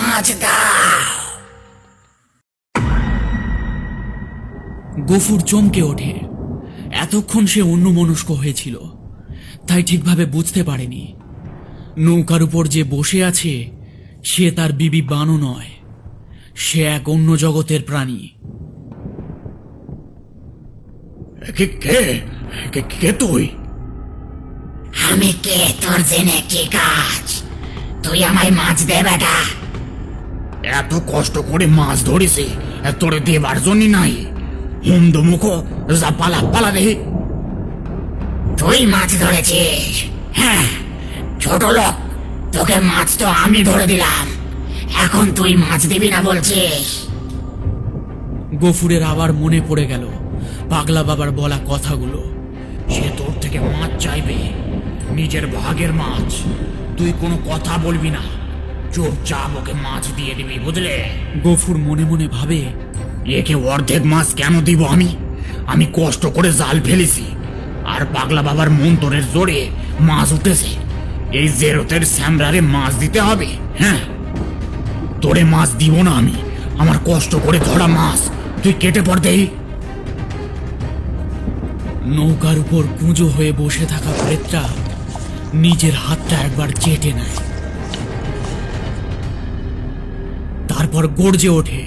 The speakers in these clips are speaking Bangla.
মাছ দাও। গফুর চমকে ওঠে। এতক্ষণ সে অন্যমনস্ক হয়েছিল, তাই ঠিকভাবে বুঝতে পারেনি নৌকার উপর যে বসে আছে সে তার বিবি বানু নয়, সে এক অন্য জগতের প্রাণী। কে তুই? আমি কে তোর জেনে কি কাজ? তুই আমায় মাছ দে বেটা। এত কষ্ট করে মাছ ধরেছি, তোরে দেবার জন্য নাই। হুম দুমুখ, যা পালা পালা রে। তুই মাছ ধরেছিস? হ্যাঁ, ছোট লোক, তোকে মাছ তো আমি ধরে দিলাম, এখন তুই মাছ দিবি না বলছিস? গফুরের আবার মনে পড়ে গেল পাগলা বাবার বলা কথাগুলো। সে তোর থেকে মাছ চাইবে, নিজের ভাগের মাছ। তুই কোনো কথা বলবি না, চুপচাপ ওকে মাছ দিয়ে দিবি, বুঝলে? গফুর মনে মনে ভাবে, একে অর্ধেক মাছ কেন দিব আমি? আমি কষ্ট করে জাল ফেলেছি, আর পাগলা বাবার মন্তরের জোরে মাছ উঠেছে। এই জেরতের স্যামরারে মাছ দিতে হবে? হ্যাঁ, তোরে মাছ দিব না আমি। আমার কষ্ট করে ধরা মাছ তুই কেটে পড় দেই। নৌকার উপর কুঁজো হয়ে বসে থাকা প্রেতটা নিজের হাতটা একবার চেটে নেয়, তারপর গর্জে ওঠে,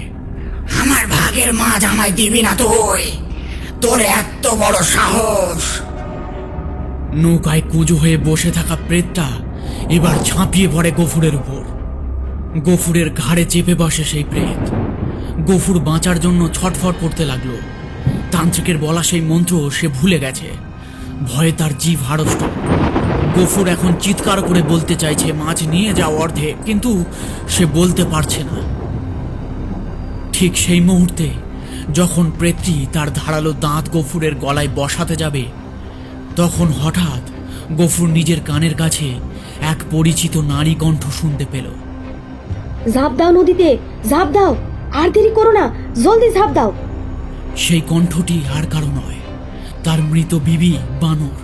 আমার ভাগের মাছ আমায় দিবি না তুই? তোর এত বড় সাহস! নৌকায় কুঁজো হয়ে বসে থাকা প্রেতটা এবার ঝাঁপিয়ে পড়ে গফুরের উপর। গফুরের ঘাড়ে চেপে বসে সেই প্রেত। গফুর বাঁচার জন্য ছটফট করতে লাগলো। তান্ত্রিকের বলা সেই মন্ত্র সে ভুলে গেছে, ভয়ে তার জিভ হাড়ষ্ট। গফুর এখন চিৎকার করে বলতে চাইছে মাছ নিয়ে যাও অর্ধেক, কিন্তু সে বলতে পারছে না। ঠিক সেই মুহূর্তে যখন প্রেতটি তার ধারালো দাঁত গফুরের গলায় বসাতে যাবে, তখন হঠাৎ গফুর নিজের কানের কাছে এক পরিচিত নারী কণ্ঠ শুনতে পেল। ঝাঁপ দাও নদীতে, ঝাঁপ দাও, আর দেরি করো না, জলদি ঝাঁপ দাও। সেই কণ্ঠটি আর কারো নয়, তার মৃত বিবি বানর।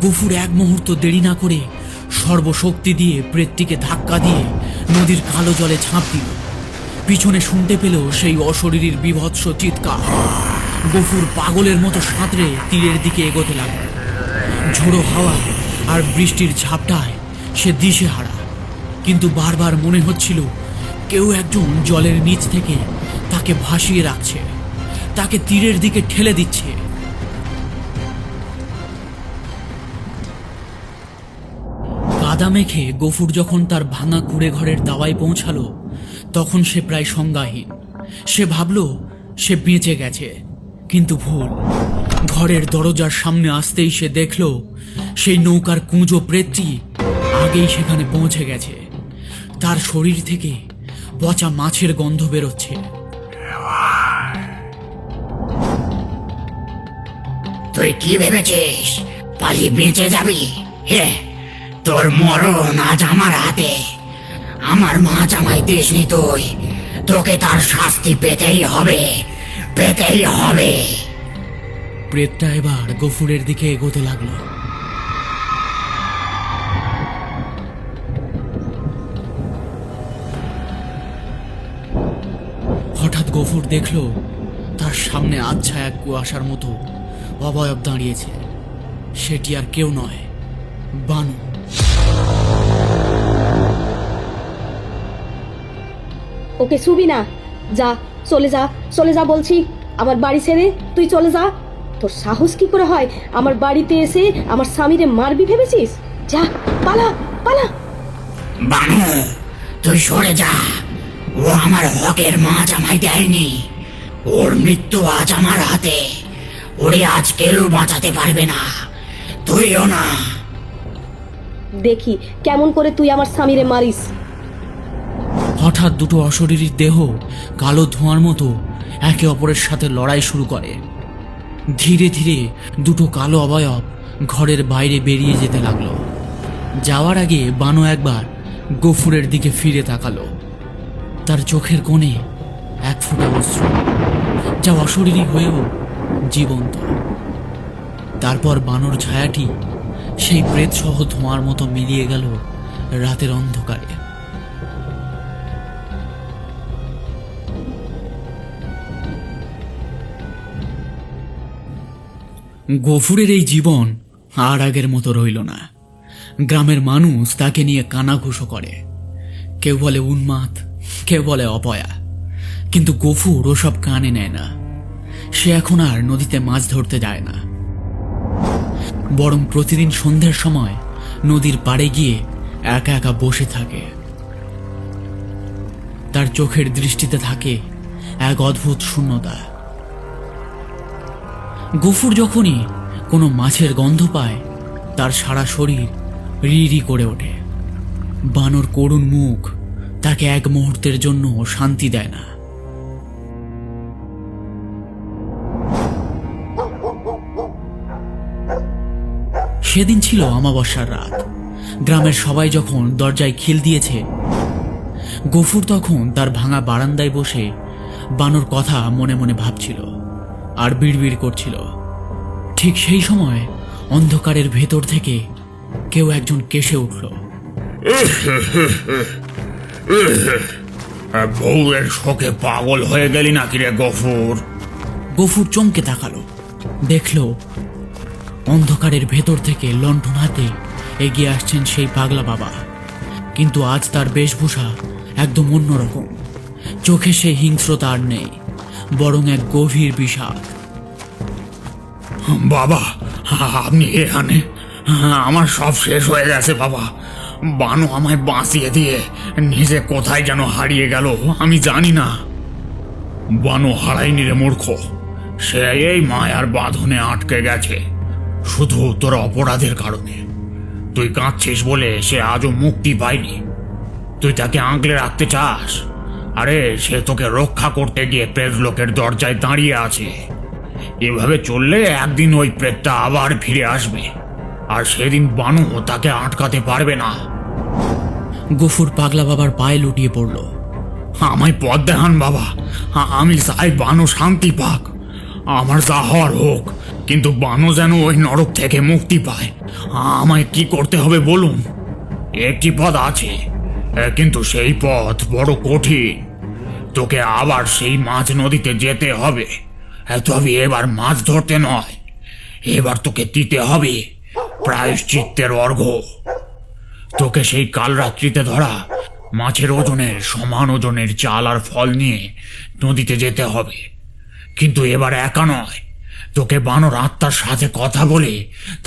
গফুর এক মুহূর্ত দেরি না করে সর্বশক্তি দিয়ে প্রেতটিকে ধাক্কা দিয়ে নদীর কালো জলে ঝাঁপ দিল। পিছনে শুনতে পেল সেই অশরীরীর বিভৎস চিৎকার। গফুর পাগলের মতো সাঁতরে তীরের দিকে এগোতে লাগল। ঝোড়ো হাওয়া আর বৃষ্টির ঝাপটায় সে দিশেহারা, কিন্তু বারবার মনে হচ্ছিল কেউ একজন জলের নিচ থেকে তাকে ভাসিয়ে রাখছে, তাকে তীরের দিকে ঠেলে দিচ্ছে। কাদা মেখে গফুর যখন তার ভাঙা কুড়ে ঘরের দাওয়ায় পৌঁছালো, তখন সে প্রায় সংজ্ঞাহীন। সে ভাবল সে বেঁচে গেছে, কিন্তু ভুল। ঘরের দরজার সামনে আসতেই সে দেখল সেই নৌকার কুঁজো প্রেতটি আগেই সেখানে পৌঁছে গেছে। তার শরীর থেকে পচা মাছের গন্ধ বেরোচ্ছে। তুই কি ভেবেছিস পালিয়ে বেঁচে যাবি? হে, তোর মরণ আজ আমার হাতে। আমার মাছ আমায় দিসনি তুই, তোকে তার শাস্তি পেতেই হবে, পেতেই হবে। প্রেতটা এবার গফুরের দিকে এগোতে লাগলো। হঠাৎ গফুর দেখল তার সামনে আচ্ছা এক কুয়াশার মতো অবয়ব দাঁড়িয়েছে। সেটি আর কেউ নয়, বানু। ওকে ছুবি না, যা, চলে যা, চলে যা বলছি। আমার বাড়ি ছেড়ে তুই চলে যা। তোর সাহস কি করে হয় আমার বাড়িতে এসে আমার স্বামীরে মারবি ভেবেছিস? যা, পালা, পালা। বানু, তুই সরে যা। ও আমার হকের মাছ আমায় দেয়নি। ওর মৃত্যু আজ আমার হাতে। ওরে আজ কেউ বাঁচাতে পারবে না, তুইও না। দেখি কেমন করে তুই আমার স্বামীরে মারিস। হঠাৎ দুটো অশরীরীর দেহ কালো ধোঁয়ার মতো একে অপরের সাথে লড়াই শুরু করে। ধীরে ধীরে দুটো কালো অবয়ব ঘরের বাইরে বেরিয়ে যেতে লাগলো। যাওয়ার আগে বানু একবার গফুরের দিকে ফিরে তাকালো। তার চোখের কোণে এক ফোঁটা অশ্রু, যা অশরীরী হয়েও জীবন্ত। তারপর বানর ছায়াটি সেই প্রেতসহ ধোঁয়ার মতো মিলিয়ে গেল রাতের অন্ধকারে। গফুরের এই জীবন আর আগের মতো রইল না। গ্রামের মানুষ তাকে নিয়ে কানাঘুষো করে, কেউ বলে উন্মাদ, কেউ বলে অপয়া, কিন্তু গফুর ওসব কানে নেয় না। সে এখন আর নদীতে মাছ ধরতে যায় না, বরং প্রতিদিন সন্ধ্যার সময় নদীর পাড়ে গিয়ে একা একা বসে থাকে। তার চোখের দৃষ্টিতে থাকে এক অদ্ভুত শূন্যতা। গফুর যখনই কোনো মাছের গন্ধ পায়, তার সারা শরীর রি রি করে ওঠে। বানর করুণ মুখ তাকে এক মুহূর্তের জন্য শান্তি দেয় না। সেদিন ছিল অমাবস্যার রাত। গ্রামের সবাই যখন দরজায় খিল দিয়েছে, গফুর তখন তার ভাঙা বারান্দায় বসে বানর কথা মনে মনে ভাবছিল আর বিড়বিড় করছিল। ঠিক সেই সময় অন্ধকারের ভেতর থেকে কেউ একজন কেসে উঠল। বউয়ের শোকে পাগল হয়ে গেলি নাকি রে গফুর? গফুর চমকে তাকালো, দেখল অন্ধকারের ভেতর থেকে লণ্ঠন হাতে এগিয়ে আসছেন সেই পাগলা বাবা। কিন্তু আজ তার বেশভূষা একদম অন্যরকম। চোখে সেই হিংস্রতা আর নেই, বরং এক গভীর বিষাদ। বাবা, আপনি এখানে? আমার সব শেষ হয়ে গেছে বাবা। বানু আমায় বাঁচিয়ে দিয়ে নিজে কোথায় যেন হারিয়ে গেল, আমি জানি না। বানু হারায়নি রে মূর্খ, সে এই মায়ার বাঁধনে আটকে গেছে শুধু তোর অপরাধের কারণে। তুই কাঁদছিস বলে সে আজও মুক্তি পায়নি। তুই তাকে আঁকলে রাখতে চাস? আরে সে তোকে রক্ষা করতে গিয়ে প্রেতলোকের দরজায় দাঁড়িয়ে আছে। এভাবে চললে একদিন ওই প্রেতটা আবার ফিরে আসবে, আর সেদিন বানু তাকে আটকাতে পারবে না। গফুর পাগলা বাবার পায়ে লুটিয়ে পড়ল। আমায় পথ দেখান বাবা, আমি চাই বানু শান্তি পাক। আমার যা হওয়ার হোক, কিন্তু বানু যেন ওই নরক থেকে মুক্তি পায়। আমায় কি করতে হবে বলুন? একটি পথ আছে, কিন্তু সেই পথ বড় কঠিন। তোকে আবার সেই মাছ নদীতে যেতে হবে, তবে এবার মাছ ধরতে নয়, এবার তোকে দিতে হবে প্রায়শ্চিত্তের অর্ঘ্য। তোকে সেই কাল রাত্রিতে ধরা মাছের ওজনের সমান ওজনের চাল আর ফল নিয়ে নদীতে যেতে হবে। কিন্তু এবার একা নয়, তোকে বানর আত্মার সাথে কথা বলে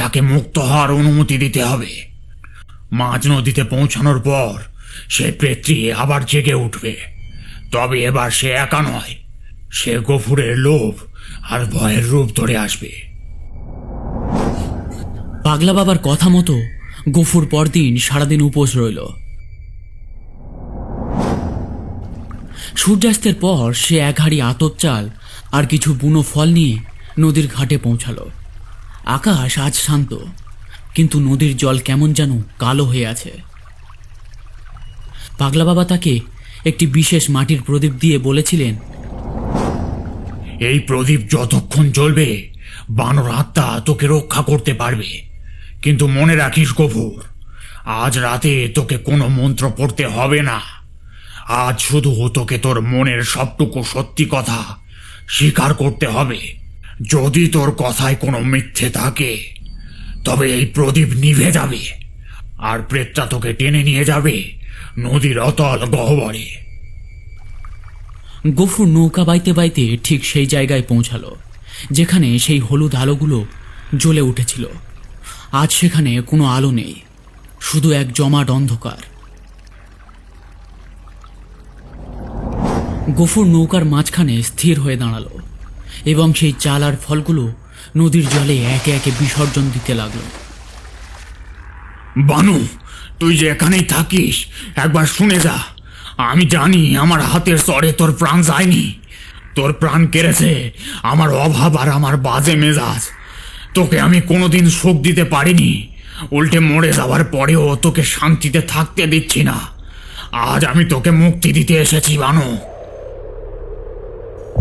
তাকে মুক্ত হওয়ার অনুমতি দিতে হবে। মাঝ নদীতে পৌঁছানোর পর সে প্রেত্রী আবার জেগে উঠবে। তবে এবার সে একা নয়, সে গফুরের লোভ আর ভয়ের রূপ ধরে আসবে। পাগলা বাবার কথা মতো গফুর পরদিন সারাদিন উপোস রইল। সূর্যাস্তের পর সে এক হাঁড়ি আতপ চাল আর কিছু বুনো ফল নিয়ে নদীর ঘাটে পৌঁছালো। আকাশ আজ শান্ত, কিন্তু নদীর জল কেমন যেন কালো হয়ে আছে। পাগলা বাবা তাকে একটি বিশেষ মাটির প্রদীপ দিয়ে বলেছিলেন, এই প্রদীপ যতক্ষণ জ্বলবে বানর আত্মা তোকে রক্ষা করতে পারবে। কিন্তু মনে রাখিস গফুর, আজ রাতে তোকে কোনো মন্ত্র পড়তে হবে না। আজ শুধু তোকে তোর মনের সবটুকু সত্যি কথা স্বীকার করতে হবে। যদি তোর কথায় কোনো মিথ্যে থাকে, তবে এই প্রদীপ নিভে যাবে আর প্রেতটা তোকে টেনে নিয়ে যাবে নদীর অতল গহ্বরে। গফুর নৌকা বাইতে বাইতে ঠিক সেই জায়গায় পৌঁছালো যেখানে সেই হলুদ আলোগুলো জ্বলে উঠেছিল। আজ সেখানে কোনো আলো নেই, শুধু এক জমাট অন্ধকার। গফুর নৌকার মাঝখানে স্থির হয়ে দাঁড়ালো এবং সেই চাল আর ফলগুলো নদীর জলে একে একে বিসর্জন দিতে লাগলো। বানু, তুই যে এখানেই থাকিস, একবার শুনে যা। আমি জানি আমার হাতের চরে তোর প্রাণ যায়নি, তোর প্রাণ কেড়েছে আমার অভাব আর আমার বাজে মেজাজ। তোকে আমি কোনোদিন সুখ দিতে পারিনি, উল্টে মরে যাওয়ার পরেও তোকে শান্তিতে থাকতে দিচ্ছি না। আজ আমি তোকে মুক্তি দিতে এসেছি বানু।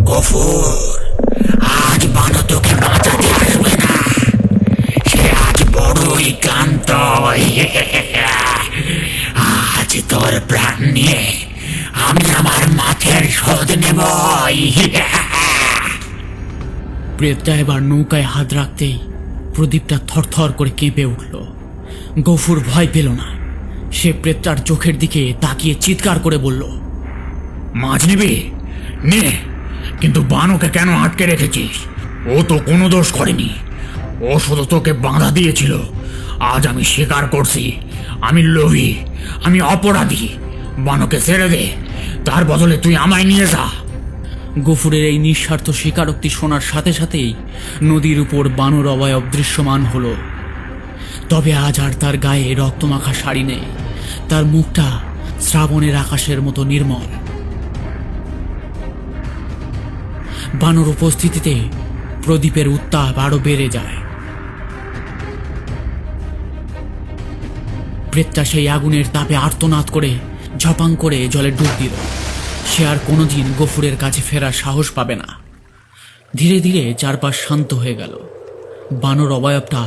গফুর, আজ বানু তোকে বাঁচাতে আসবে না, সে আজ বড়ই ক্লান্ত। আজ তোর প্রাণ নিয়ে আমি আমার মাথের শোধ নেব। প্রেতটা এবার নৌকায় হাত রাখতেই প্রদীপটা থরথর করে কেঁপে উঠল। গফুর ভয় পেল না, সে প্রেতটার চোখের দিকে তাকিয়ে চিৎকার করে বলল, মাছ নিবি? নে, কিন্তু বানুকে কেন আটকে রেখেছিস? ও তো কোনো দোষ করেনি, ও শুধু তোকে বাধা দিয়েছিল। আজ আমি স্বীকার করছি, আমি লোভী, আমি অপরাধী। বানুকে ছেড়ে দে, তার বদলে তুই আমায় নিয়ে যা। গফুরের এই নিঃস্বার্থ স্বীকারোক্তি শোনার সাথে সাথেই নদীর উপর বানর অবয়ব দৃশ্যমান হলো। তবে আজ আর তার গায়ে রক্তমাখা শাড়ি নেই, তার মুখটা শ্রাবণের আকাশের মতো নির্মল। বানর উপস্থিতিতে প্রদীপের উত্তাপ আরো বেড়ে যায়। প্রেতটা সেই আগুনের তাপে আর্তনাদ করে ঝপাং করে জলে ডুব দিল। সে আর কোনোদিন গফুরের কাছে ফেরার সাহস পাবে না। ধীরে ধীরে চারপাশ শান্ত হয়ে গেল। বানর অবয়বটা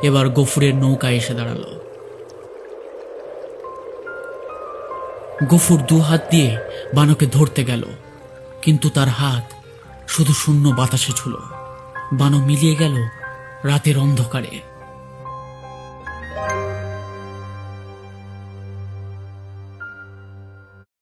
এবার গফুরের নৌকায় এসে দাঁড়ালো। গফুর দু হাত দিয়ে বানকে ধরতে গেল, কিন্তু তার হাত শুধু শূন্য বাতাসে ছুঁলো। বানো মিলিয়ে গেল রাতের অন্ধকারে।